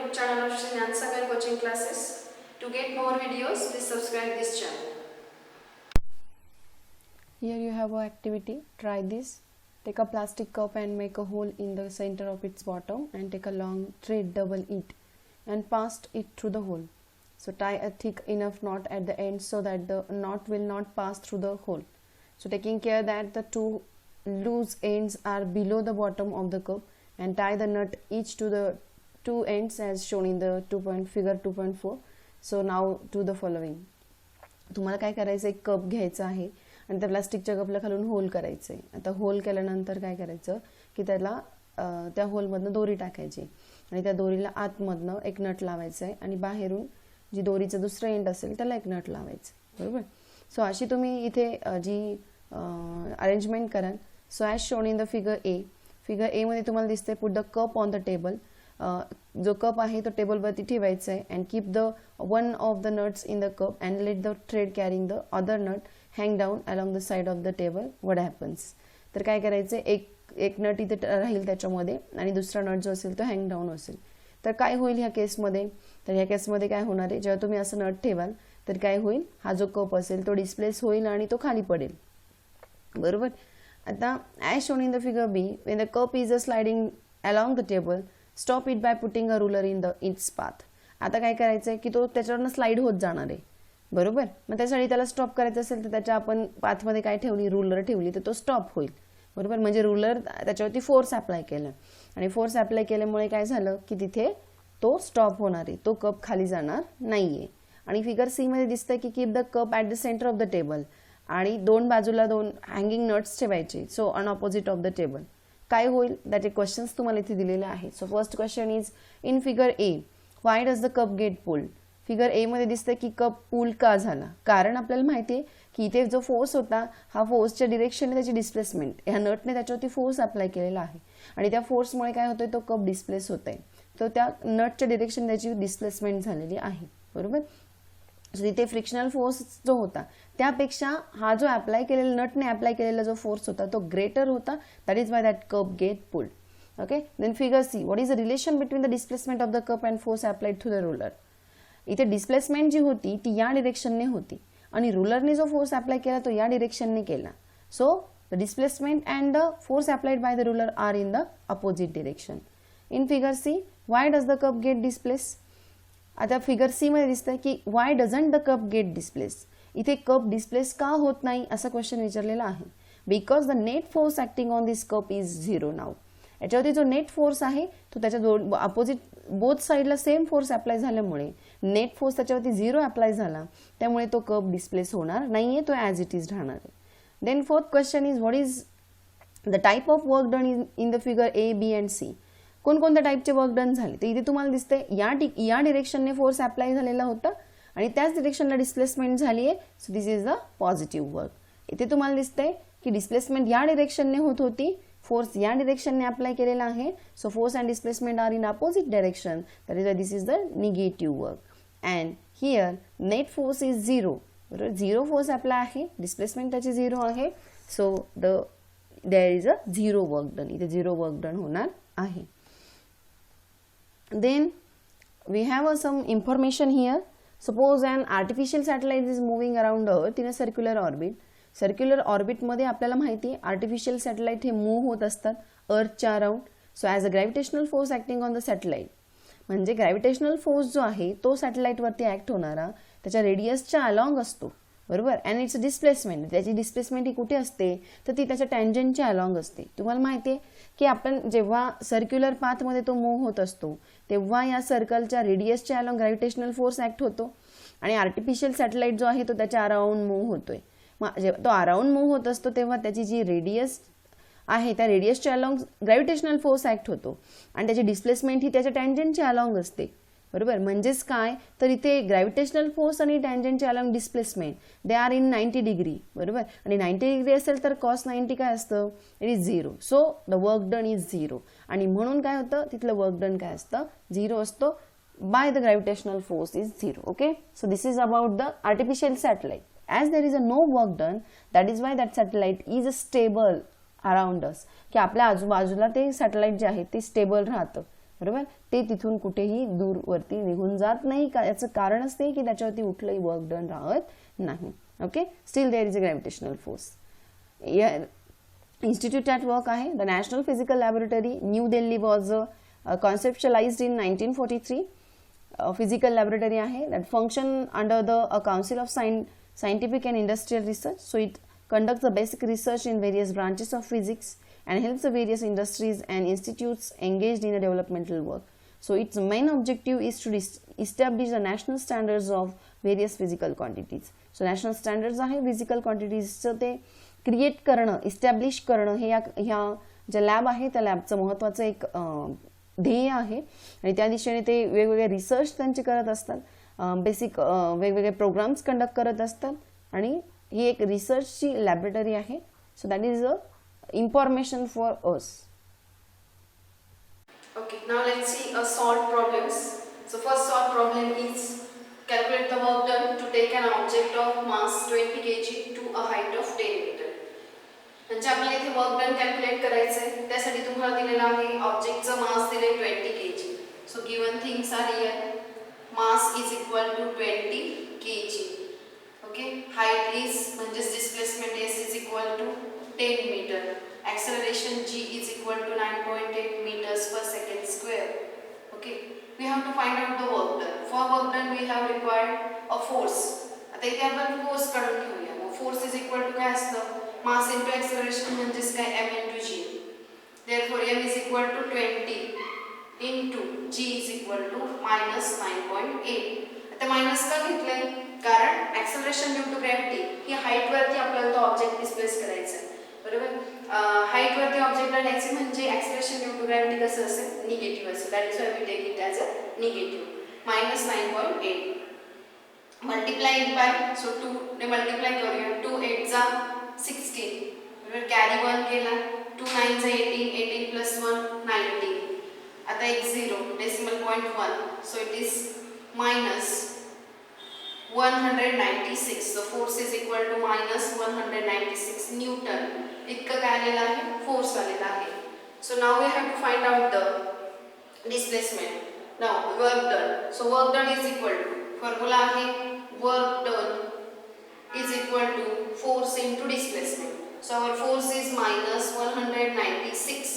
YouTube channel of Shri Jnana Sagar Coaching Classes. To get more videos, please subscribe this channel. Here you have an activity. Try this. Take a plastic cup and make a hole in the center of its bottom and take a long thread, double it and pass it through the hole. So tie a thick enough knot at the end so that the knot will not pass through the hole. So taking care that the two loose ends are below the bottom of the cup, and tie the nut each to the two ends as shown in the figure 2.4. So now to the following. तुम्हाला काय करायचं, एक cup घ्यायचा आहे आणि त्या प्लास्टिकच्या कपला खालून होल करायचं आहे. आता होल केल्यानंतर काय करायचं की त्याला त्या होलमधनं दोरी टाकायची आणि त्या दोरीला आतमधनं एक नट लावायचं आहे आणि बाहेरून जी दोरीचं दुसरं एंड असेल त्याला एक नट लावायचं. बरोबर. सो अशी तुम्ही इथे जी अरेंजमेंट कराल. So as shown in the figure A. Figure A मध्ये तुम्हाला दिसते put the cup on the table. जो कप आहे तो टेबलवरती ठेवायचा आहे and keep the one of the nuts in the cup and let the thread carrying the other nut hang down along the side of the table. What happens. तर काय करायचं, एक नट इथे राहील त्याच्यामध्ये आणि दुसरा नट जो असेल तो हँग डाऊन असेल. तर काय होईल ह्या केसमध्ये, तर ह्या केसमध्ये काय होणार आहे, जेव्हा तुम्ही असं नट ठेवाल तर काय होईल, हा जो कप असेल तो डिस्प्लेस होईल आणि तो खाली पडेल. बरोबर. आता as shown in the figure B, when the cup is a sliding along the table, stop it by putting a ruler in its path. आता काय करायचं आहे की तो त्याच्यावरनं स्लाइड होत जाणार आहे. बरोबर. मग त्यासाठी त्याला स्टॉप करायचं असेल तर त्याच्या आपण पाथमध्ये काय ठेवली, रुलर ठेवली तर तो स्टॉप होईल. बरोबर. म्हणजे रुलर त्याच्यावरती फोर्स अप्लाय केला आणि फोर्स अप्लाय केल्यामुळे काय झालं की तिथे तो स्टॉप होणार आहे, तो कप खाली जाणार नाहीये. आणि फिगर सी मध्ये दिसतंय की keep the cup at the centre of the table आणि दोन बाजूला दोन हँगिंग नट्स ठेवायचे. So on opposite of the table. काय होईल त्याचे क्वेश्चन्स तुम्हाला इथे दिलेले आहेत. So first question is in figure A, why does the cup get pulled. Figure A मध्ये दिसतंय की कप पुल का झाला. कारण आपल्याला माहिती आहे की इथे जो फोर्स होता हा फोर्सच्या डिरेक्शनने त्याची डिस्प्लेसमेंट, ह्या नटने त्याच्यावरती फोर्स अप्लाय केलेला आहे आणि त्या फोर्समुळे काय होतोय, तो कप डिस्प्लेस होत आहे. तर त्या नटच्या डिरेक्शन त्याची डिस्प्लेसमेंट झालेली आहे. बरोबर. सो तिथे फ्रिक्शनल फोर्स जो होता त्यापेक्षा हा जो अप्लाय केलेला नटने अप्लाय केलेला जो फोर्स होता तो ग्रेटर होता. That is why that cup get pulled. Okay. Then figure C, what is the relation between the displacement of the cup and force applied through the ruler. इथे displacement जी होती ती या डिरेक्शनने होती आणि रुलरने जो फोर्स अप्लाय केला तो या डिरेक्शनने केला. So the displacement and the force applied by the ruler are in the opposite direction. In figure C, why does the cup get displace. आता फिगर सी मध्ये दिसतंय की why doesn't the cup get displace. इथे cup displace का होत नाही असा question विचारलेला आहे. Because the net force acting on this cup is zero. Now याच्यावरती जो नेट फोर्स आहे तो त्याच्या अपोजिट बोथ साईडला सेम फोर्स अप्लाय झाल्यामुळे नेट फोर्स त्याच्यावरती झिरो अप्लाय झाला, त्यामुळे तो कप डिस्प्लेस होणार नाहीये, तो ॲज इट इज राहणार आहे. Then fourth question is what is the type of work done in the figure A, B and C. कोणकोणत्या टाईपचे वर्क डन झाले तर इथे तुम्हाला दिसतंय या डिरेक्शनने फोर्स अप्लाय झालेला होता आणि त्याच डिरेक्शनला डिस्प्लेसमेंट झाली आहे. So this is the positive work. इथे तुम्हाला दिसतंय की डिस्प्लेसमेंट या डिरेक्शनने होत होती, फोर्स या डिरेक्शनने अप्लाय केलेला आहे. So force and displacement are in opposite direction. That is why this is the negative work. And here net force is zero. बरोबर. झिरो फोर्स अप्लाय आहे, डिस्प्लेसमेंट त्याची झिरो आहे. So there is a zero work done. इथे zero work done होणार आहे. Then we have some information here. Suppose an artificial satellite is moving around Earth in a circular orbit. Circular orbit मध्ये आपल्याला माहिती आहे artificial satellite हे move होत असतात अर्थच्या around. So as a gravitational force acting on the satellite, म्हणजे gravitational force जो आहे तो सॅटेलाइटवरती ॲक्ट होणारा त्याच्या रेडियसच्या अलॉंग असतो. बरोबर. अँड इट्स डिस्प्लेसमेंट, त्याची डिस्प्लेसमेंट ही कुठे असते तर ती त्याच्या टँजंटच्या अलॉंग असते. तुम्हाला माहिती आहे की आपण जेव्हा सर्क्युलर पाथमध्ये तो मूव्ह होत असतो तेव्हा या सर्कलच्या रेडियसच्या अलॉंग ग्रॅव्हिटेशनल फोर्स ॲक्ट होतो आणि आर्टिफिशियल सॅटेलाइट जो आहे तो त्याच्या अराउंड मूव्ह होतोय. मग जेव्हा तो अराउंड मूव्ह होत असतो तेव्हा त्याची जी रेडियस आहे त्या रेडियसच्या अलॉंग ग्रॅव्हिटेशनल फोर्स ॲक्ट होतो आणि त्याची डिस्प्लेसमेंट ही त्याच्या टँजंटच्या अलॉंग असते. बरोबर. म्हणजेच काय तर इथे ग्रॅव्हिटेशनल फोर्स आणि टँजंटच्या along displacement they are in 90 degree. बरोबर. आणि 90 डिग्री असेल तर कॉस 90 काय असतं, it is zero. So the work done is zero. आणि म्हणून काय होतं तिथलं वर्क डन काय असतं, झिरो असतो. By the gravitational force is zero. Okay. So this is about the artificial satellite. As there is a no work done, that is why that satellite is a stable around us. की आपल्या आजूबाजूला ते satellite जे आहे ते stable राहतं. बरोबर. ते तिथून कुठेही दूरवरती निघून जात नाही. याचं कारण असते की त्याच्यावरती कुठलंही वर्क डन राहत नाही. Okay, still there is a gravitational force. Institute at work आहे. The National Physical Laboratory, New Delhi was conceptualized in 1943. Physical laboratory आहे that function under the Council of Scientific and Industrial Research. So it conducts the basic research in various branches of physics and helps the various industries and institutes engaged in a developmental work. So its main objective is to establish the national standards of various physical quantities. So national standards आहे physical quantities ते create करणं, establish करणं हे ह्या ज्या lab आहे त्या लॅबचं महत्त्वाचं एक ध्येय आहे. आणि त्या दिशेने ते वेगवेगळे रिसर्च त्यांचे करत असतात, बेसिक वेगवेगळे प्रोग्राम्स कंडक्ट करत असतात आणि ही एक रिसर्चची लॅबोरेटरी आहे. So that is a information for us. Okay, now let's see solved problems. So first solved problem is calculate the work done to take an object of mass 20 kg to a height of 10 meter. म्हणजे आपल्याला इथे work done calculate करायचं आहे. त्यासाठी तुम्हाला दिलेला आहे ऑब्जेक्टचं मास दिले 20 kg. So given things are here. Mass is equal to 20 kg. Okay, height is म्हणजे displacement s is equal to 10 metre. acceleration g is equal to 9.8 meters per second square. Okay, we have to find out the work done. For work done we have required a force. आता इथे आपण force काढून घेऊया. मग force is equal to काय असतं, mass into acceleration म्हणजेच काय m into g. therefore m is equal to 20 into g is equal to minus 9.8. आता मायनस का घेतलंय, कारण एक्सेलरेशन ड्यू टू ग्रॅव्हिटी ही हाईट वरती आपल्याला तो ऑब्जेक्ट डिस्प्लेस करायचा आहे. बरोबर. हाईट वरती ऑब्जेक्टला न्यायचे म्हणजे एक्सेलरेशन ड्यू टू ग्रॅव्हिटी कसं असेल, निगेटिव्ह असेल. That is why we take it as a negative. Minus 9.8 multiply by, so 2 ने मल्टिप्लाय करूया. 2 8 जा 16. बरोबर. कॅरी 1 केला. 2 9 जा 18. 18 प्लस 1 19. आता एक 0 decimal point 1. So it is minus 196. So force is equal to minus 196 Newton. इतकं काय आलेलं आहे, फोर्स आलेला आहे. So now we have to find out the displacement. Now work done. So work done is equal to, formula आहे work done is equal to force into displacement. So our force is minus 196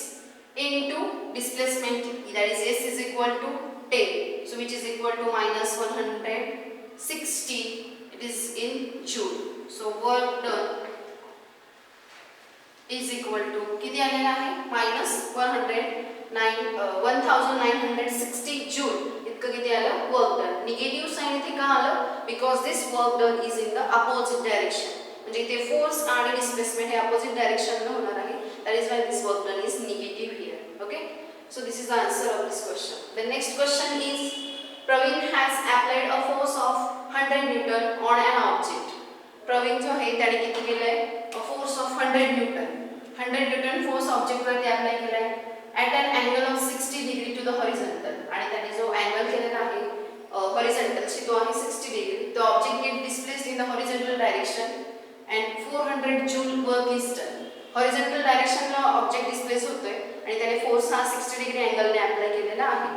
into displacement, that is s is equal to 10. So which is equal to minus 160. It is in joule. So work done is equal to किती आलेला आहे, minus 1960 joule. इतकं किती आलं, work done. Negative sign इथे का आलं, because this work done is in the opposite direction. म्हणजे इथे फोर्स आणि डिस्प्लेसमेंट हे अपोजिट डायरेक्शन न होणार आहे. That is why this work done is negative here. Okay, so this is the answer of this question. The next question is Praveen has applied a force of 100 Newton on an object. Praveen जो है त्याने किती केलंय, a force of 100 Newton. 100 Newton force object वरती apply केलाय at an angle of 60 degree to the horizontal. आणि त्याने जो अँगल केलेला आहे horizontal ची तो आहे 60 degree. The object get displaced in the horizontal direction and 400 joule work is done. horizontal direction ला ऑब्जेक्ट डिस्प्लेस होतोय आणि त्याने फोर्स हा 60 डिग्री अँगलने अप्लाय केलेला आहे.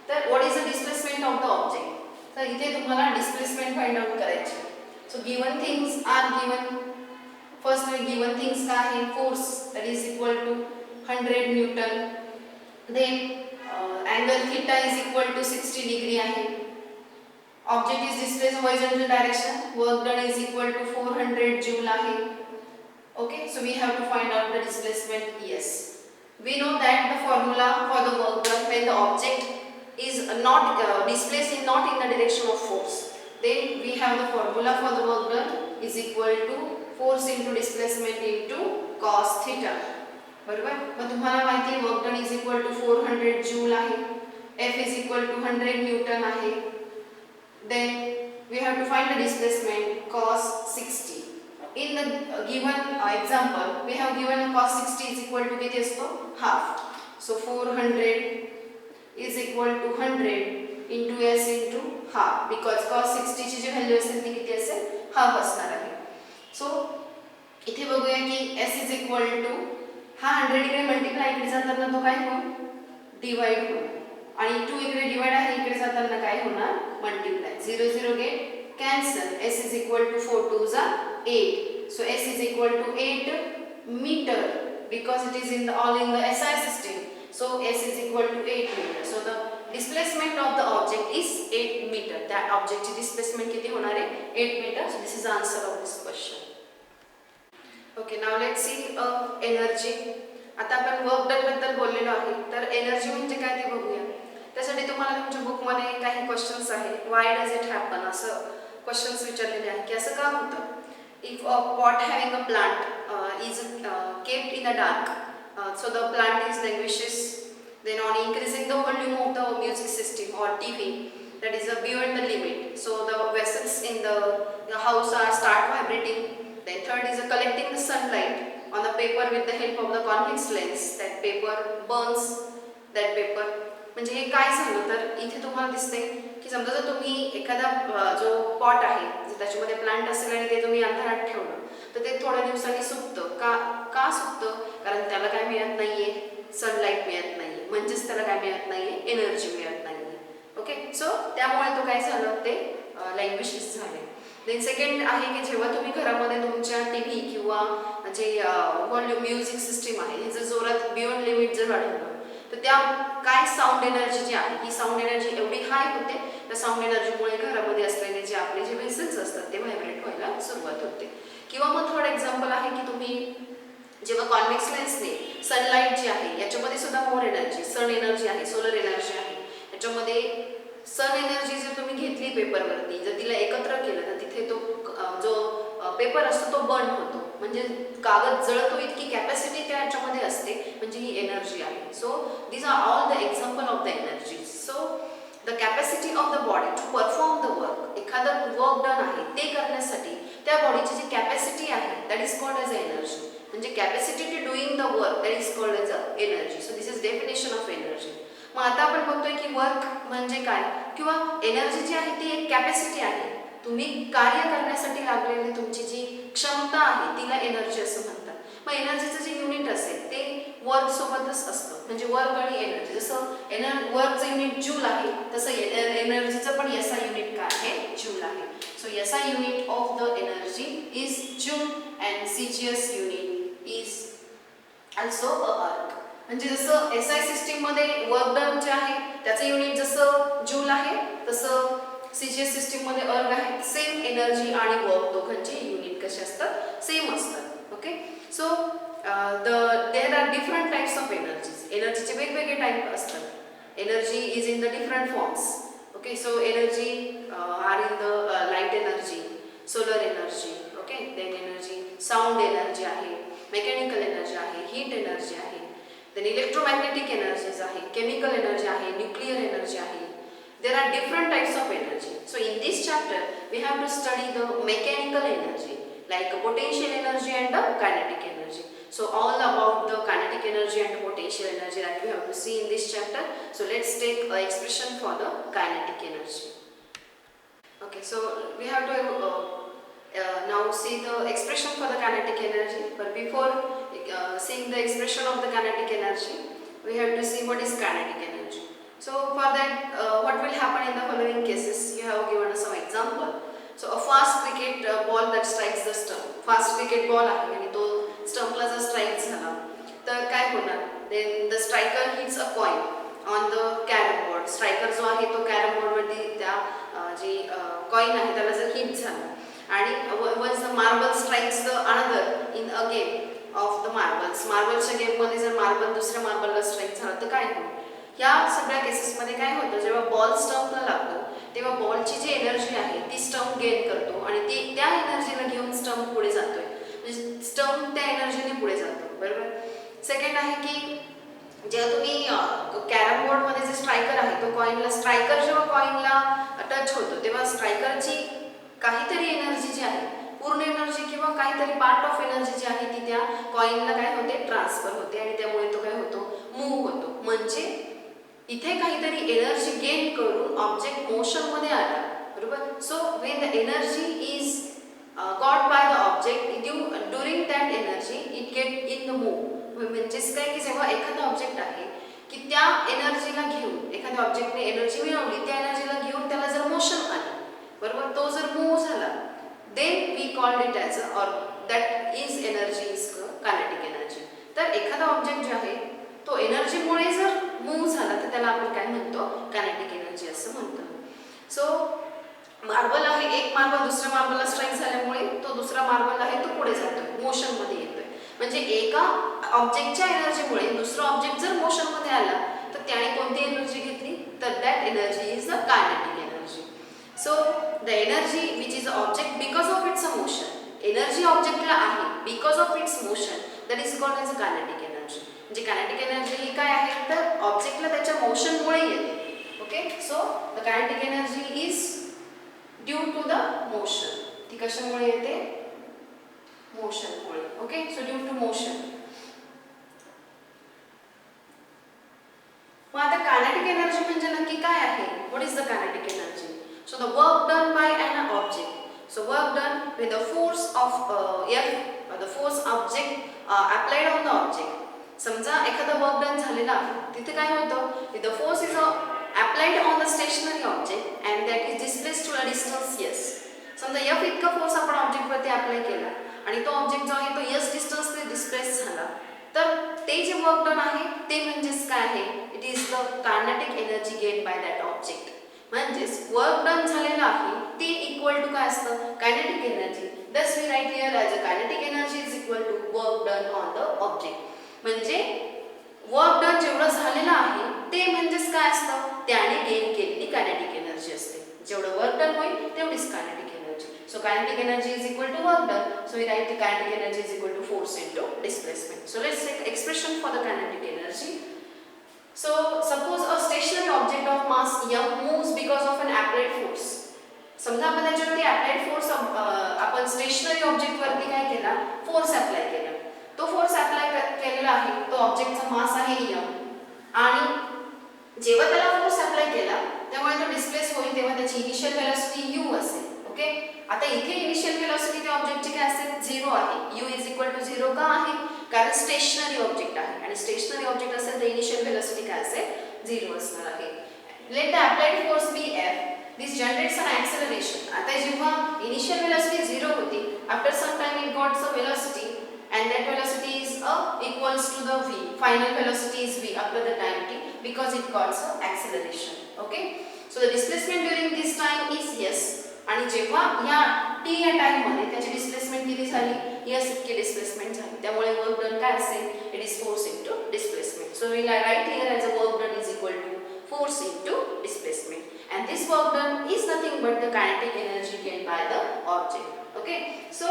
तर what is the displacement of the object. तर इथे तुम्हाला डिस्प्लेसमेंट फाइंड आउट करायची. So given things are given. First given things काय आहे, force that is equal to 100 newton. Then angle theta is equal to 60 degree आहे. Object is displace horizontal direction. Work done is equal to 400 joule आहे. Okay, so we have to find out the displacement. Yes, we know that the formula for the work done when the object is not displaced not in the direction of force, then we have the formula for the work done is equal to force into displacement into cos theta. बरोबर. मग तुम्हाला माहिती आहे work done is equal to 400 joule आहे. F is equal to 100 newton आहे. then we have to find the displacement cos 60. in the given example we have given cos 60 is equal to किती असतो, half. so 400 is equal to 100 into s into half because cos 60 ची जी value असेल ती किती असेल, half असणार आहे. So इथे बघूया की s is equal to हा 100 डिग्री मल्टिप्लाय इकडे जाताना तो काय होईल, डिवाइड होईल. आणि 2 इकडे डिवाइड आहे, इकडे जाताना काय होणार multiply. 0 0 get cancel. S is equal to 4 2s are 8. So S is equal to 8 meter because it is in the all in the SI system. So S is equal to 8 meter. So the displacement of the object is 8 meter. That object displacement किती होणार आहे 8 meter. So this is the answer of this question. Okay, now let's see energy. आता आपण work done बद्दल बोललेलो आहे, तर energy म्हणजे काय ते बघूया. त्यासाठी तुम्हाला तुमच्या बुकमध्ये काही क्वेश्चन्स आहेत. व्हाय डज इट हॅपन असं क्वेश्चन्स विचारलेले आहेत की असं का होतं. If a pot having a plant is kept in a dark, so the plant is languishes, then on increasing the volume of the music system or TV, that is beyond the limit, so the vessels in the house are start vibrating. Then third is collecting the sunlight on the paper with the help of the convex lens. That paper burns that paper. म्हणजे हे काय झालं तर इथे तुम्हाला दिसते की समजा जर तुम्ही एखादा जो पॉट आहे त्याच्यामध्ये प्लांट असेल आणि ते तुम्ही अंधारात ठेवलं तर ते थोड्या दिवसांनी सुकतं. का सुकतं? कारण त्याला काय मिळत नाहीये, सनलाईट मिळत नाहीये, म्हणजेच त्याला काय मिळत नाहीये, एनर्जी मिळत नाहीये. ओके, सो त्यामुळे तो काय झालं ते लँग्वेजेस झाले. देन सेकंड आहे की जेव्हा तुम्ही घरामध्ये तुमच्या TV किंवा जे व्हॉल्यूम म्युझिक सिस्टीम आहे हे जर जोरात बियॉन्ड लिमिट जर वाढवलं तर त्या काय साऊंड एनर्जी जी आहे ही साऊंड एनर्जी एवढी हाय होते, त्या साऊंड एनर्जीमुळे घरामध्ये असलेले जे आपले जे वेसल्स असतात ते व्हायब्रेट व्हायला सुरुवात होते. किंवा मग थर्ड एक्झाम्पल आहे की तुम्ही जेव्हा कॉन्व्हेक्स लेन्सने सनलाईट जी आहे याच्यामध्ये सुद्धा मोर एनर्जी, सन एनर्जी आहे, सोलर एनर्जी आहे, याच्यामध्ये सन एनर्जी जर तुम्ही घेतली पेपरवरती, जर तिला एकत्र केलं तर तिथे तो जो पेपर असतो तो बर्न होतो, म्हणजे कागद जळतो इतकी कॅपॅसिटी त्या याच्यामध्ये असते, म्हणजे ही एनर्जी आहे. So these are all the example of the energy. So the capacity of the body to perform the work, एखादं वर्क डन आहे ते करण्यासाठी त्या बॉडीची जी कॅपॅसिटी आहे that is called as a energy. म्हणजे capacity to doing the work that is called as a energy. So this is definition of energy. मग आता आपण बघतोय की वर्क म्हणजे काय, किंवा एनर्जी जी आहे ती एक कॅपॅसिटी आहे. तुम्ही कार्य करण्यासाठी लागलेली तुमची जी क्षमता आहे तिला एनर्जी असं म्हणतात. मग एनर्जीचं जे युनिट असेल ते वर्क सोबतच असतं, म्हणजे वर्क आणि एनर्जी. जसं वर्कचं युनिट जूल आहे तसं एनर्जीचं पण SI युनिट काय आहे, जूल आहे. So SI unit of the energy is joule and CGS unit is also a अर्क. म्हणजे जसं SI सिस्टीममध्ये वर्क डन जे आहे त्याचं युनिट जसं जूल आहे तसं CGS सिस्टीममध्ये अर्ग आहे. सेम एनर्जी आणि वर्क दोघांचे युनिट कसे असतात, सेम असतात. Okay, so there are different types of energies. एनर्जीचे वेगवेगळे टाइप असतात. Energy is in the different forms. Okay, so energy are in the light energy, solar energy, okay, then energy sound energy आहे, mechanical energy आहे, heat energy आहे, then electromagnetic energies आहे, chemical energy आहे, nuclear energy आहे. There are different types of energy. So in this chapter we have to study the mechanical energy like potential energy and the kinetic energy. So all about the kinetic energy and potential energy that we have to see in this chapter. So let's take an expression for the kinetic energy. Okay, so we have to now see the expression for the kinetic energy. But before seeing the expression of the kinetic energy, we have to see what is kinetic energy. So for that, what will happen in the following cases? You have given us some example. So a fast cricket ball that strikes the stump. Fast cricket ball आहे आणि तो स्टंपला जर strike झाला तर काय होणार? Then the striker hits a coin on the carom board. Striker जो आहे तो कॅरम बोर्डवरती त्या जी कॉइन आहे त्याला जर हिट झाला आणि once the marble strikes the another in a game of the marbles. मार्बलच्या गेममध्ये जर मार्बल दुसऱ्या मार्बलला स्ट्राइक झाला तर काय होईल? या सगळ्या केसेसमध्ये काय होतं, जेव्हा बॉल स्टंपला लागतो तेव्हा बॉलची जी एनर्जी आहे ती स्टंप गेन करतो आणि ती त्या एनर्जीला घेऊन स्टंप पुढे जातोय, म्हणजे स्टंप त्या एनर्जीने पुढे जातो. बरोबर. सेकंड आहे की जेव्हा तुम्ही कॅरम बोर्डमध्ये जे स्ट्रायकर आहे तो कॉइनला स्ट्रायकर जेव्हा कॉइनला टच होतो तेव्हा स्ट्रायकरची काहीतरी एनर्जी जी आहे, पूर्ण एनर्जी किंवा काहीतरी पार्ट ऑफ एनर्जी जी आहे ती त्या कॉइनला काय होते, ट्रान्सफर होते आणि त्यामुळे तो काय होतो, मूव्ह होतो. म्हणजे इथे काहीतरी एनर्जी गेन करून ऑब्जेक्ट मोशनमध्ये आला. बरोबर. So when the energy is got by the object during that energy it get in the move. म्हणजेच काय की जेव्हा एखादा ऑब्जेक्ट आहे की त्या एनर्जीला घेऊन एखाद्या ऑब्जेक्टने एनर्जी मिळवली, त्या एनर्जीला घेऊन त्याला जर मोशन आलं, बरोबर, तो जर मूव्ह झाला, then we called it as or that is energy is kinetic energy. तर एखादा ऑब्जेक्ट जे आहे तो एनर्जीमुळे जर मूव्ह झाला तर त्याला आपण काय म्हणतो, कायनेटिक एनर्जी असं म्हणतो. सो मार्बल आहे, एक मार्बल दुसऱ्या मार्बलला स्ट्राईक झाल्यामुळे तो दुसरा मार्बल आहे तो पुढे जातोय, मोशनमध्ये येतोय. म्हणजे एका ऑब्जेक्टच्या एनर्जीमुळे दुसरा ऑब्जेक्ट जर मोशनमध्ये आला तर त्याने कोणती एनर्जी घेतली, तर that energy is the kinetic energy. So the energy which is a object because of its a motion, energy ऑब्जेक्टला आहे because of its motion, that is called as a kinetic energy. म्हणजे kinetic energy ही काय आहे, तर ऑब्जेक्टला त्याच्या मोशनमुळे येते. Okay, so the kinetic energy is due to the motion. ती कशामुळे येते, मोशनमुळे. Okay, so due to motion. मग आता कायनेटिक एनर्जी म्हणजे नक्की काय आहे, what is the kinetic energy? So the work done by an object, so work done with the force of F, the force object applied on the object. समजा एखादा work done झालेला आहे, तिथे काय होतं, the force is applied on the stationary object and that is displaced to a distance s. समजा F इतका force आपण ऑब्जेक्टवरती अप्लाय केला आणि तो ऑब्जेक्ट जो आहे तो s डिस्टन्सने डिस्प्लेस झाला, तर ते जे वर्क डन आहे ते म्हणजेच काय आहे, it is the kinetic energy gain by that object. म्हणजेच वर्क डन झालेलं आहे ते इक्वल टू काय असतं, kinetic energy. Thus we write here as a kinetic energy is equal to work done on the object. म्हणजे work done जेवढं झालेलं आहे ते म्हणजेच काय असतं, त्याने गेन केलेली कायनेटिक एनर्जी असते. जेवढं वर्क डन होईल तेवढीच kinetic energy. So kinetic energy is equal to work done. So we write the kinetic energy is equal to force into displacement. So let's take expression for the kinetic energy. So suppose a stationary object of mass m moves because of an applied force. समजा आपण त्याच्यावरती applied force आपण stationery object वरती काय केला, force apply केला. तो force apply केलेला आहे, तो ऑब्जेक्टचा मास आहे m आणि जेव्हा त्याला फोर्स अप्लाय केला त्यामुळे तो डिस्प्लेस होईल तेव्हा त्याची इनिशियल वेलोसिटी u असेल. ओके, आता इथे इनिशियल वेलोसिटी त्या ऑब्जेक्टची काय असेल, 0 आहे. u इज इक्वल टू 0 का आहे, कारण स्टेशनरी ऑब्जेक्ट आहे आणि स्टेशनरी ऑब्जेक्ट असेल तर इनिशियल वेलोसिटी काय असेल, 0 असणार आहे. Let the applied force be f. This generates an acceleration. आता जेव्हा इनिशियल वेलोसिटी 0 होती, after some time it gots a velocity and that velocity is equals to the v. Final velocity is v after the time t because it got a acceleration. Okay, so the displacement during this time is s. आणि जेव्हा या t या time मध्ये त्याची displacement किती झाली, s इतकी displacement झाली, त्यामुळे वर्क डन काय असेल, it is force into displacement. So we write here as a work done is equal to force into displacement and this work done is nothing but the kinetic energy gained by the object. Okay, so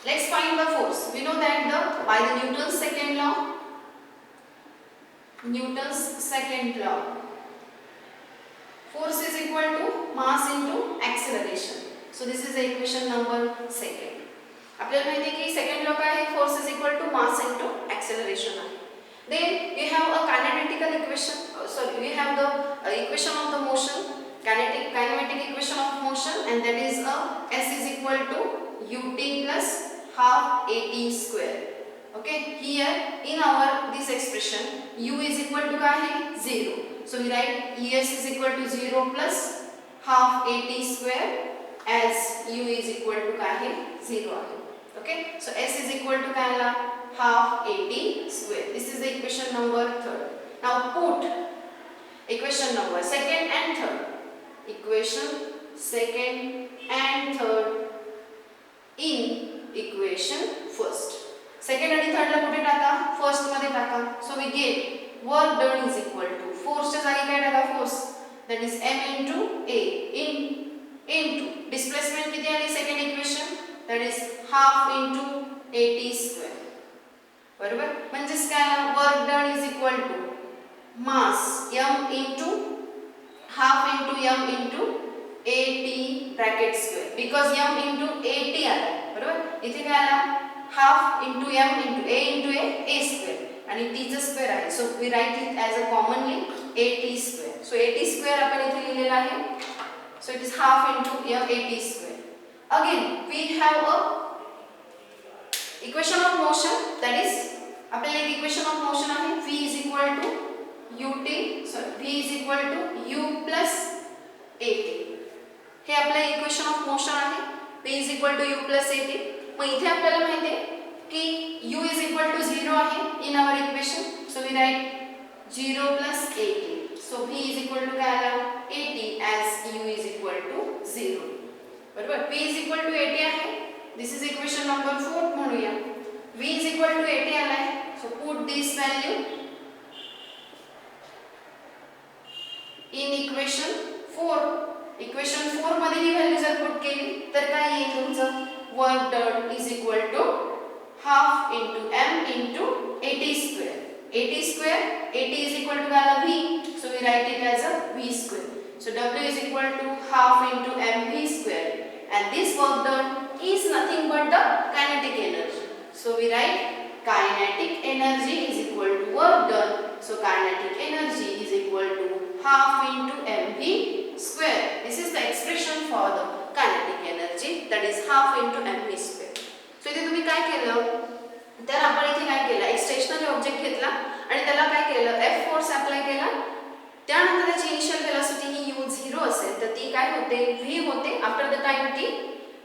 let's find the force. We know that by the Newton's second law, force is equal to mass into acceleration. So this is the equation number 2. आपल्याला माहिती आहे की second law काय आहे, force is equal to mass into acceleration आहे. Then we have a kinetical equation. We have the equation of the motion, kinematic equation of motion, and that is s is equal to ut plus half at square. Okay, here in our this expression u is equal to काय आहे, 0. So we write es is equal to 0 plus half at square as u is equal to काय आहे, 0 आहे. Okay, so s is equal to काय आला, half at square. This is the equation number 3. Now put equation number 2nd and 3rd. Equation 2nd and 3rd in equation 1st. 2nd आणि 3rd ला कुठे टाका, 1st मध्ये टाका. So we get work done is equal to force च्या जागी काय टाका, force, that is m into a into displacement किती आली second equation, that is half into at square. बरोबर, म्हणजेच काय, work done is equal to mass m into half into m into at bracket square, because m into at आला. बरोबर, इथे काय आला, half into m into a square आणि t चा स्क्वेअर आहे. So we write it as a commonly at square. So at square आपण इथे लिहिलेला आहे. So it is half into m at square. Again we have a equation of motion, that is आपल्याला एक equation of motion आहे, v is equal to v is equal to u plus at. हे आपलं equation of motion आहे. v is equal to u plus at. मग इथे आपल्याला माहिती आहे की u is equal to 0 आहे in our equation. So we write 0 plus at. So v is equal to काय आला 80 as u is equal to 0. बरोबर. v is equal to 80 आहे. दिस इज इक्वेशन नंबर 4 म्हणूया. v is equal to 80 आलाय. So put this value in equation 4. Equation 4 मध्ये ही value जर put केली तर काय येईल तुमचं work done is equal to half into m into 80 square. 80 square 80 is equal to काय आला v. So we write it as a v square. So w is equal to half into mv square. And this work done is nothing but the kinetic energy. So we write kinetic energy is equal to work done. So kinetic energy is equal to half into mv square. This is the expression for the kinetic energy, that is half into mv square. So इथे तुम्ही काय केलं तर आपण इथे काय केलं एक स्टेशनरी ऑब्जेक्ट घेतला आणि त्याला काय केलं F फोर्स अप्लाय केला. त्यानंतर त्याची इनिशियल वेलोसिटी ही u0 असेल तर ती काय होते v होते after the time t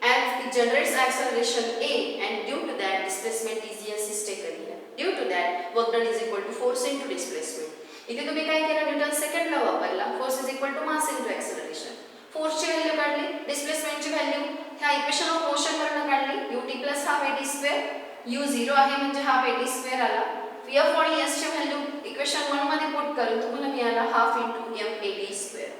and it generates acceleration a and due to that displacement is is taken here. Due to that work done is equal to force into displacement. इथे तुम्ही काय केलं न्यूटन सेकंड लॉ वापरला. Force is equal to mass into acceleration. फोर्सची value काढली, डिस्प्लेसमेंटची value ह्या equation of motion वरून काढली. ut plus half at square. u0 आहे म्हणजे हाफ at स्क्वेअर आला. F आणि S ची व्हॅल्यू इक्वेशन 1 मध्ये पुट करून तुम्हाला मिळाला half into m at square.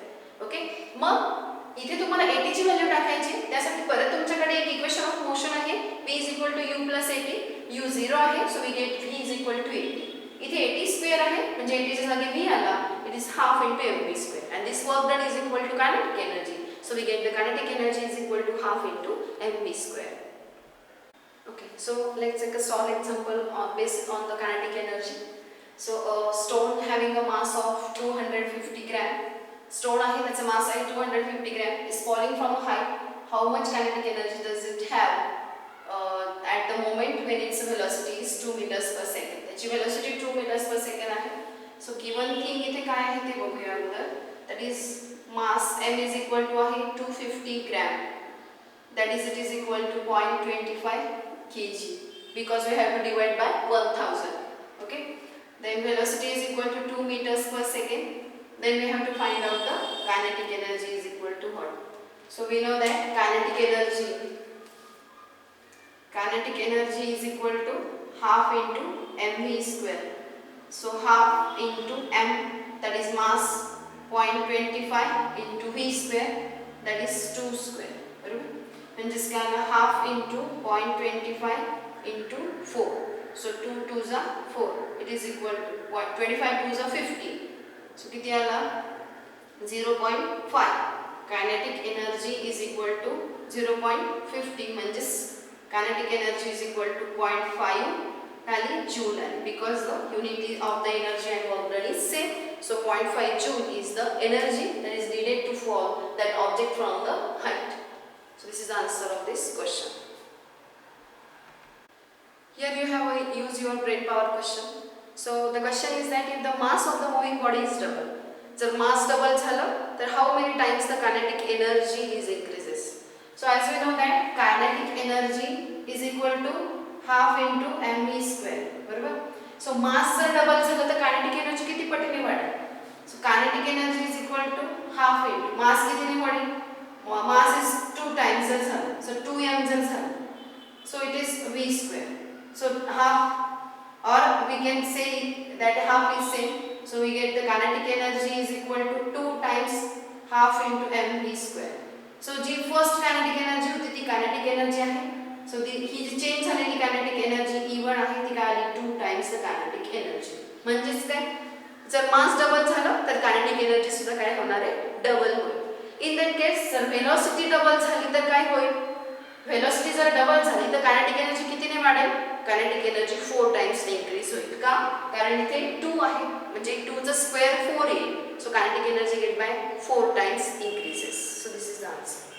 Okay. मग इथे तुम्हाला 80 ची व्हॅल्यू टाकायची. त्यासाठी परत तुमच्याकडे एक इक्वेशन ऑफ मोशन आहे v is equal to u plus 80. u0 आहे so we get v is equal to 80. इथे 80 स्क्वेअर आहे म्हणजे 80 च्या जागी v आला. It is half into mv square and this work done is equal to kinetic energy. So we get the kinetic energy is equal to half into mv square. Okay, so let's take a small example based on the kinetic energy. So a stone having a mass of 250 gram. Stone आहे त्याचा mass आहे 250 gram is falling from a height. How much kinetic energy does it have at the moment when its velocity is 2 meters per second? त्याची velocity 2 meters per second आहे. So given thing इथे काय आहे ते बघूया अगोदर. That is mass m is equal to आहे 250 gram. That is it is equal to 0.25 kg because we have to divide by 1000. Okay. Then velocity is equal to 2 meters per second. Then we have to find out the kinetic energy is equal to what? So we know that kinetic energy is equal to half into mv square. So half into m, that is mass 0.25 into v square, that is 2 square. And just half into 0.25 into 4. So 2 2s are 4. It is equal to 25 2s are 50. So किती आला 0.5. Kinetic energy is equal to 0.50 म्हणजेच kinetic energy is equal to 0.5 joule because the unit of the energy and work done is same. So 0.5 joule is the energy that is needed to fall that object from the height. So this is the answer of this question. Here you have use your brain power question. So the question is that if the mass of the moving body is double, जर mass double झालं तर how many times the kinetic energy is increases? So as we know that kinetic energy is equal to half into mv square. बरोबर. So mass जर double झालं तर kinetic energy किती पटीने वाढेल? So kinetic energy is equal to half into mass कितीने वाढेल? Mass is 2 times जर झालं. So 2m जर झालं. So it is v square. So half, or we can say that half is same. So we get the kinetic energy is equal to 2 times half into mv square. So G first kinetic energy होती ती kinetic energy आहे. So ही जी change झालेली kinetic energy E1 आहे ती काय आली 2 times the kinetic energy. म्हणजेच काय जर मास डबल झालं तर kinetic energy सुद्धा काय होणार आहे डबल होईल. In that case जर velocity डबल झाली तर काय होईल? Velocity जर डबल झाली तर kinetic energy कितीने वाढेल? Kinetic energy 4 times increase होईल. का? कारण इथे 2 आहे म्हणजे 2 चा स्क्वेअर 4 येईल. So kinetic energy get by 4 times increases. So this is the answer.